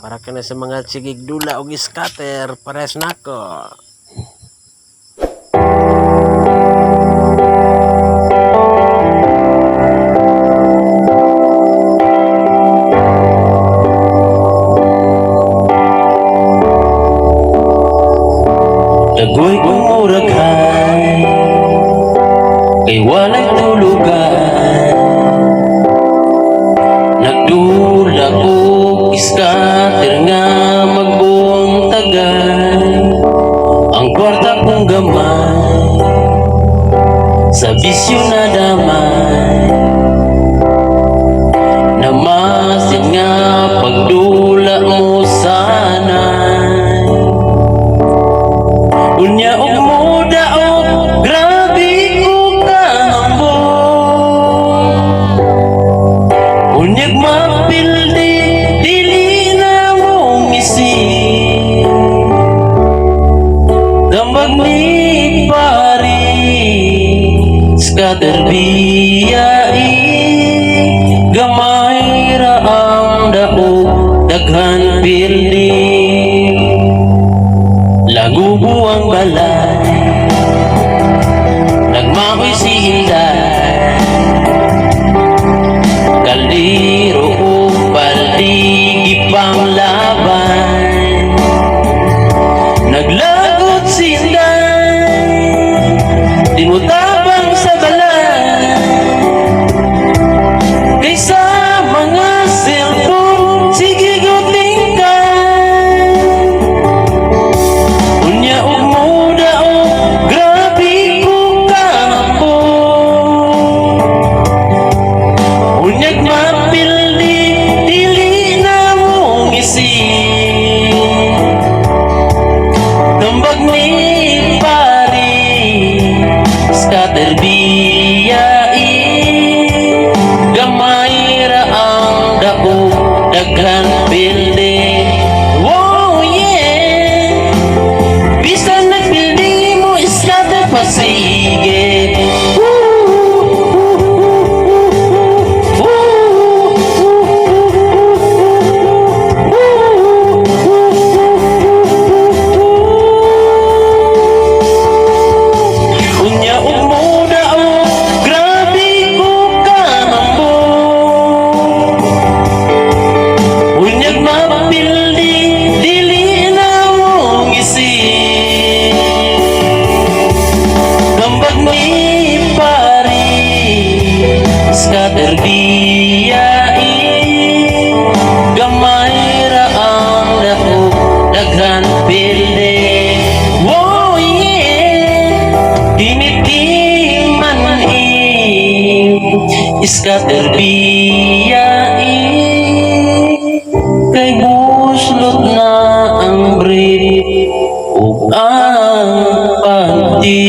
Para ka na sa mga sigig dula o scatter, pares nako. Dagoy kong uraghay, kay walay tulugan. Nagdula ko scatter nga magbuong tagay. Ang kwarta kong gamay, sa bisyo na damay. Namasin nga pagdula mo sanay. Unya og muda og grabe ko kahambong. Unyag mapildi dili na mo misi. Dambag ni pari scatter biyai. Gamay ra ang daog daghan pildi. Lagubo ang balay, nagmakoy si Hinday. Kaldero o paligi pang laban, naglagot si Hinday. Tinutabang sa balay, kaysa mga cellphone, sige guting ka. Unya og muda og grabe ko kahambong. Unyag mapildi dili na mo isip. Tambag ni pari scatter biyai. Gamay ra ang daog daghan pildi. Wow, yeah! Bisan nagpildi mo scatter pasige. Unya og muda og grabe ko kahambong. Unyag mapildi dili na mo isip. Tambag ni pari scatter biyai. Gamay ra ang daog daghan pildi. Wow, yeah! Tinitiman scatter biyai. Kay buslot na ang brief ug ang panty.